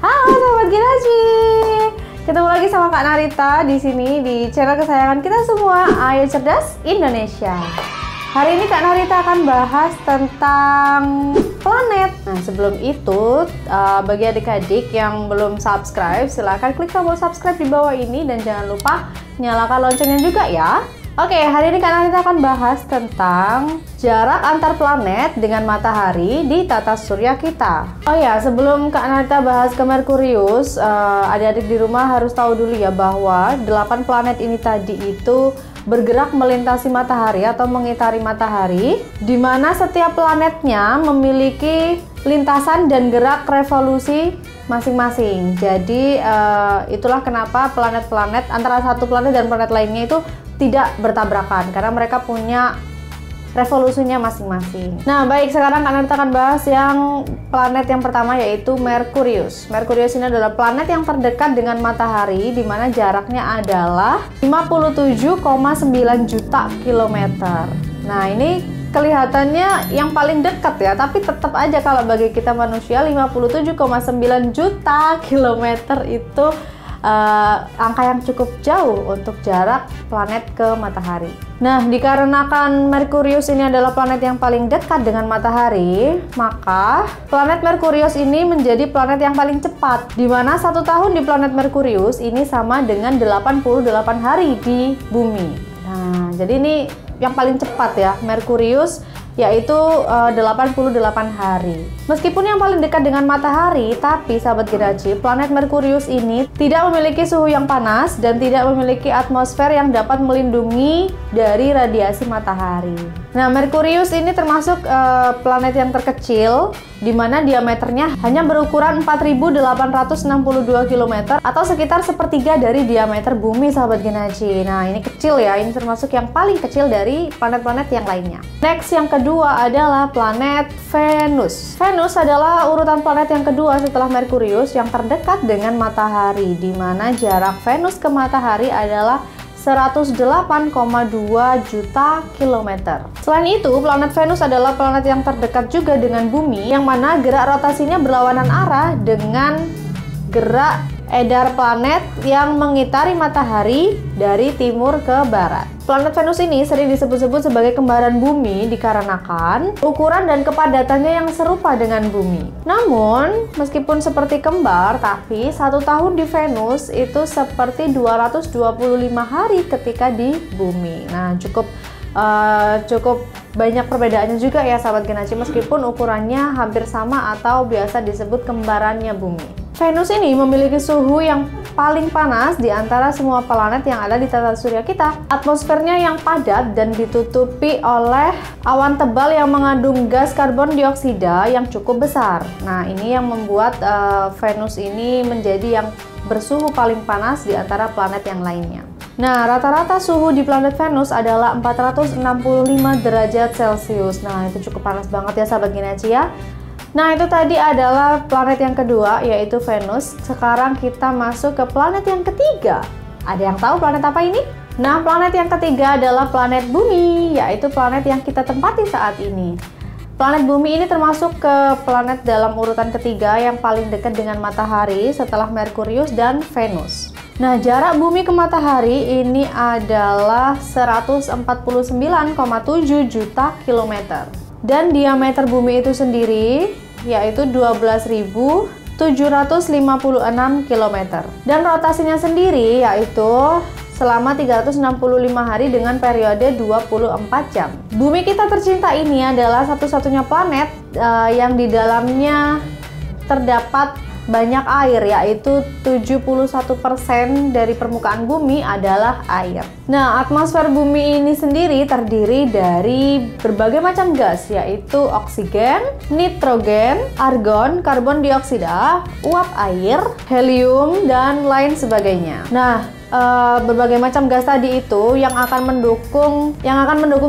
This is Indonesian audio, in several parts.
Halo Sobat Ginaji, ketemu lagi sama Kak Narita di sini di channel kesayangan kita semua, Ayo Cerdas Indonesia. Hari ini Kak Narita akan bahas tentang planet. Nah sebelum itu, bagi adik-adik yang belum subscribe, silahkan klik tombol subscribe di bawah ini dan jangan lupa nyalakan loncengnya juga ya. Oke, hari ini Kak Narita akan bahas tentang jarak antar planet dengan matahari di tata surya kita. Oh ya, sebelum Kak Narita bahas ke Merkurius, adik-adik di rumah harus tahu dulu ya bahwa 8 planet ini tadi itu bergerak melintasi matahari atau mengitari matahari, di mana setiap planetnya memiliki lintasan dan gerak revolusi masing-masing. Jadi itulah kenapa planet-planet antara satu planet dan planet lainnya itu tidak bertabrakan karena mereka punya revolusinya masing-masing. Nah baik, sekarang kita akan bahas yang planet yang pertama, yaitu Merkurius. Merkurius ini adalah planet yang terdekat dengan matahari, di mana jaraknya adalah 57,9 juta kilometer. Nah ini kelihatannya yang paling dekat ya, tapi tetap aja kalau bagi kita manusia 57,9 juta kilometer itu angka yang cukup jauh untuk jarak planet ke matahari. Nah, dikarenakan Merkurius ini adalah planet yang paling dekat dengan matahari, maka planet Merkurius ini menjadi planet yang paling cepat, di mana 1 tahun di planet Merkurius ini sama dengan 88 hari di bumi. Nah, jadi ini yang paling cepat ya, Merkurius, yaitu 88 hari. Meskipun yang paling dekat dengan matahari, tapi sahabat Ginaji, planet Merkurius ini tidak memiliki suhu yang panas dan tidak memiliki atmosfer yang dapat melindungi dari radiasi matahari. Nah, Merkurius ini termasuk planet yang terkecil, di mana diameternya hanya berukuran 4.862 km atau sekitar sepertiga dari diameter bumi, sahabat Ginaji. Nah, ini kecil ya, ini termasuk yang paling kecil dari planet-planet yang lainnya. Next, yang kedua adalah planet Venus. Venus adalah urutan planet yang kedua setelah Merkurius yang terdekat dengan matahari, di mana jarak Venus ke matahari adalah 108,2 juta kilometer. Selain itu, planet Venus adalah planet yang terdekat juga dengan bumi, yang mana gerak rotasinya berlawanan arah dengan gerak edar planet yang mengitari matahari dari timur ke barat. Planet Venus ini sering disebut-sebut sebagai kembaran bumi dikarenakan ukuran dan kepadatannya yang serupa dengan bumi. Namun, meskipun seperti kembar, tapi 1 tahun di Venus itu seperti 225 hari ketika di bumi. Nah, cukup banyak perbedaannya juga ya sahabat Ginaji, meskipun ukurannya hampir sama atau biasa disebut kembarannya bumi. Venus ini memiliki suhu yang paling panas di antara semua planet yang ada di tata surya kita. Atmosfernya yang padat dan ditutupi oleh awan tebal yang mengandung gas karbon dioksida yang cukup besar. Nah, ini yang membuat Venus ini menjadi yang bersuhu paling panas di antara planet yang lainnya. Nah, rata-rata suhu di planet Venus adalah 465 derajat Celcius. Nah, itu cukup panas banget ya sahabat Ginaji ya. Nah, itu tadi adalah planet yang kedua, yaitu Venus. Sekarang kita masuk ke planet yang ketiga. Ada yang tahu planet apa ini? Nah, planet yang ketiga adalah planet Bumi, yaitu planet yang kita tempati saat ini. Planet Bumi ini termasuk ke planet dalam urutan ketiga yang paling dekat dengan matahari setelah Merkurius dan Venus. Nah, jarak bumi ke matahari ini adalah 149,7 juta kilometer. Dan diameter bumi itu sendiri yaitu 12.756 km. Dan rotasinya sendiri yaitu selama 365 hari dengan periode 24 jam. Bumi kita tercinta ini adalah satu-satunya planet yang di dalamnya terdapat banyak air, yaitu 71% dari permukaan bumi adalah air. Nah, atmosfer bumi ini sendiri terdiri dari berbagai macam gas, yaitu oksigen, nitrogen, argon, karbon dioksida, uap air, helium, dan lain sebagainya. Nah, berbagai macam gas tadi itu yang akan mendukung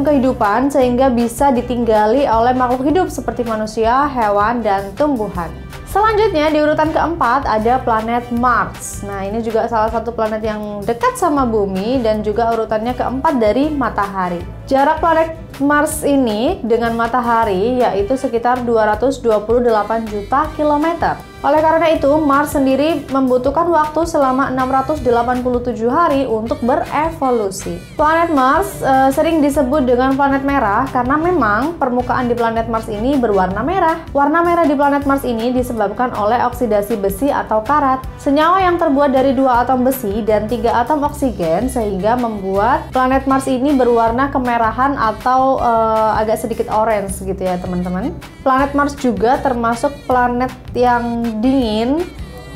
kehidupan sehingga bisa ditinggali oleh makhluk hidup seperti manusia, hewan, dan tumbuhan. Selanjutnya di urutan keempat ada planet Mars. Nah, ini juga salah satu planet yang dekat sama bumi dan juga urutannya keempat dari matahari. Jarak Mars ini dengan matahari yaitu sekitar 228 juta kilometer. Oleh karena itu, Mars sendiri membutuhkan waktu selama 687 hari untuk berevolusi. Planet Mars sering disebut dengan planet merah karena memang permukaan di planet Mars ini berwarna merah. Warna merah di planet Mars ini disebabkan oleh oksidasi besi atau karat, senyawa yang terbuat dari 2 atom besi dan 3 atom oksigen, sehingga membuat planet Mars ini berwarna kemerahan atau agak sedikit orange gitu ya teman-teman. Planet Mars juga termasuk planet yang dingin,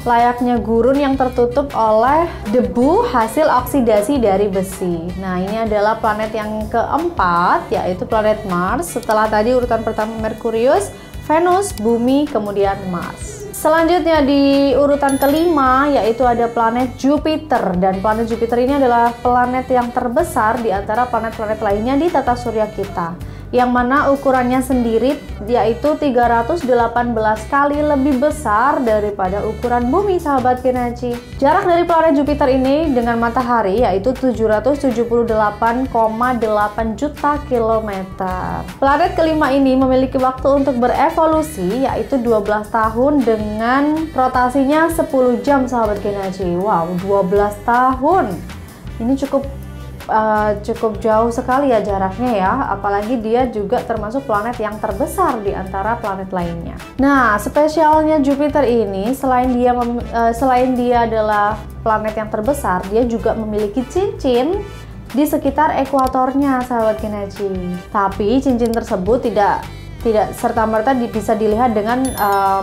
layaknya gurun yang tertutup oleh debu hasil oksidasi dari besi. Nah, ini adalah planet yang keempat, yaitu planet Mars. Setelah tadi urutan pertama Merkurius, Venus, Bumi, kemudian Mars. Selanjutnya di urutan kelima yaitu ada planet Jupiter, dan planet Jupiter ini adalah planet yang terbesar di antara planet-planet lainnya di tata surya kita, yang mana ukurannya sendiri yaitu 318 kali lebih besar daripada ukuran bumi, sahabat Genaci. Jarak dari planet Jupiter ini dengan matahari yaitu 778,8 juta kilometer. Planet kelima ini memiliki waktu untuk berevolusi yaitu 12 tahun dengan rotasinya 10 jam, sahabat Genaci. Wow, 12 tahun. Ini cukup jauh sekali ya jaraknya ya, apalagi dia juga termasuk planet yang terbesar di antara planet lainnya. Nah, spesialnya Jupiter ini selain dia adalah planet yang terbesar, dia juga memiliki cincin di sekitar ekuatornya, sahabat Genaci. Tapi cincin tersebut tidak serta-merta bisa dilihat dengan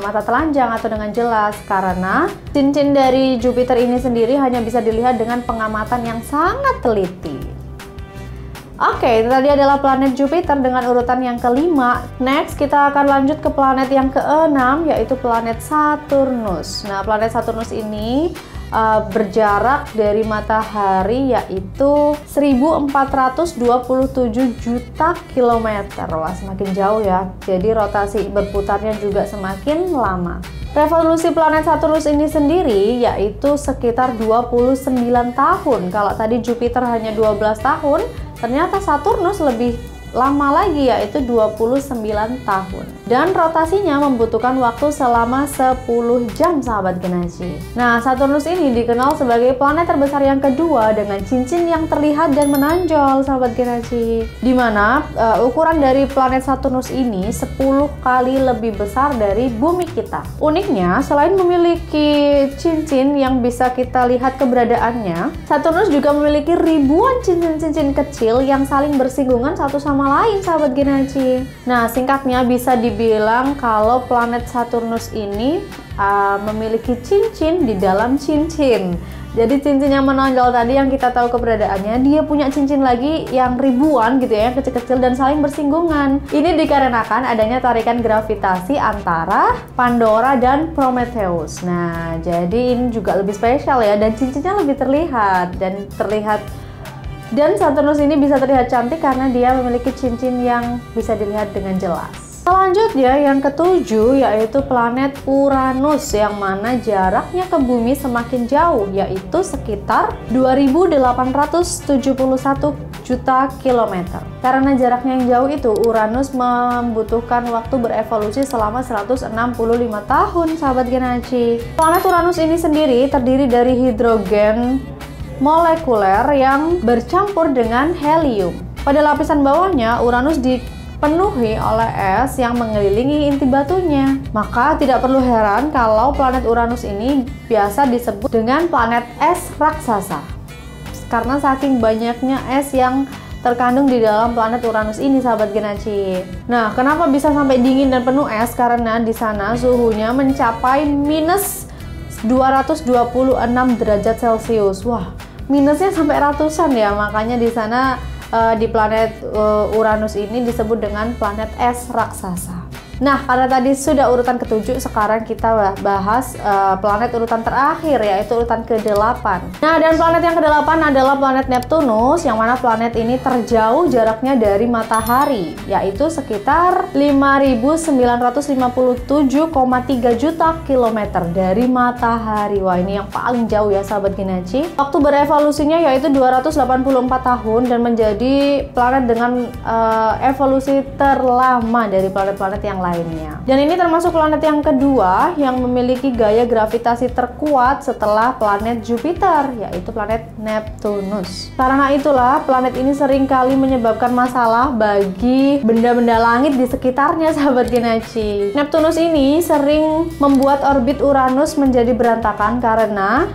mata telanjang atau dengan jelas, karena cincin dari Jupiter ini sendiri hanya bisa dilihat dengan pengamatan yang sangat teliti. Oke, itu tadi adalah planet Jupiter dengan urutan yang kelima. Next, kita akan lanjut ke planet yang keenam, yaitu planet Saturnus. Nah, planet Saturnus ini berjarak dari matahari yaitu 1427 juta kilometer. Wah, semakin jauh ya. Jadi rotasi berputarnya juga semakin lama. Revolusi planet Saturnus ini sendiri yaitu sekitar 29 tahun. Kalau tadi Jupiter hanya 12 tahun, ternyata Saturnus lebih lama lagi yaitu 29 tahun. Dan rotasinya membutuhkan waktu selama 10 jam, sahabat Genaci. Nah, Saturnus ini dikenal sebagai planet terbesar yang kedua dengan cincin yang terlihat dan menonjol, sahabat Genaci. Dimana ukuran dari planet Saturnus ini 10 kali lebih besar dari bumi kita. Uniknya, selain memiliki cincin yang bisa kita lihat keberadaannya, Saturnus juga memiliki ribuan cincin-cincin kecil yang saling bersinggungan satu sama lain, sahabat Genaci. Nah, singkatnya bisa dibilang kalau planet Saturnus ini memiliki cincin di dalam cincin. Jadi cincin yang menonjol tadi yang kita tahu keberadaannya, dia punya cincin lagi yang ribuan gitu ya, yang kecil-kecil dan saling bersinggungan. Ini dikarenakan adanya tarikan gravitasi antara Pandora dan Prometheus. Nah, jadi ini juga lebih spesial ya, dan cincinnya lebih terlihat dan Saturnus ini bisa terlihat cantik karena dia memiliki cincin yang bisa dilihat dengan jelas. Selanjutnya yang ketujuh yaitu planet Uranus, yang mana jaraknya ke bumi semakin jauh yaitu sekitar 2871 juta kilometer. Karena jaraknya yang jauh itu, Uranus membutuhkan waktu berevolusi selama 165 tahun, sahabat Genaci. Planet Uranus ini sendiri terdiri dari hidrogen molekuler yang bercampur dengan helium. Pada lapisan bawahnya, Uranus dipenuhi oleh es yang mengelilingi inti batunya. Maka tidak perlu heran kalau planet Uranus ini biasa disebut dengan planet es raksasa, karena saking banyaknya es yang terkandung di dalam planet Uranus ini, sahabat Genaci. Nah, kenapa bisa sampai dingin dan penuh es? Karena di sana suhunya mencapai minus 226 derajat Celcius. Wah, minusnya sampai ratusan ya. Makanya di sana di planet Uranus ini disebut dengan planet es raksasa. Nah, karena tadi sudah urutan ke-7, sekarang kita bahas planet urutan terakhir, yaitu urutan ke-8. Nah, dan planet yang ke-8 adalah planet Neptunus, yang mana planet ini terjauh jaraknya dari matahari, yaitu sekitar 5.957,3 juta kilometer dari matahari. Wah, ini yang paling jauh ya sahabat Genaci. Waktu berevolusinya yaitu 284 tahun dan menjadi planet dengan evolusi terlama dari planet-planet yang lainnya. Dan ini termasuk planet yang kedua yang memiliki gaya gravitasi terkuat setelah planet Jupiter, yaitu planet Neptunus. Karena itulah planet ini sering kali menyebabkan masalah bagi benda-benda langit di sekitarnya sahabat Genaci. Neptunus ini sering membuat orbit Uranus menjadi berantakan karena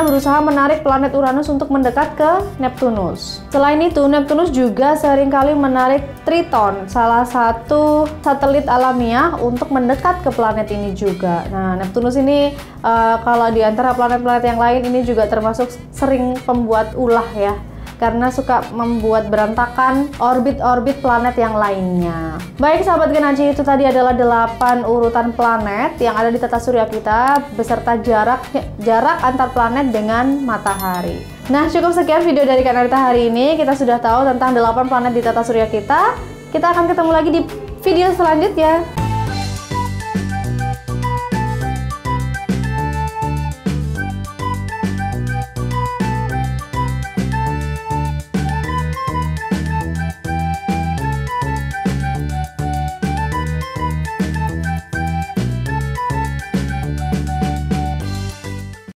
berusaha menarik planet Uranus untuk mendekat ke Neptunus. Selain itu, Neptunus juga sering kali menarik Triton, salah satu satelit alamiah, untuk mendekat ke planet ini juga. Nah, Neptunus ini kalau di antara planet-planet yang lain ini juga termasuk sering pembuat ulah ya, karena suka membuat berantakan orbit-orbit planet yang lainnya. Baik sahabat Genaci, itu tadi adalah 8 urutan planet yang ada di tata surya kita beserta jarak antar planet dengan matahari. Nah, cukup sekian video dari Kak Narita hari ini. Kita sudah tahu tentang 8 planet di tata surya kita. Kita akan ketemu lagi di video selanjutnya.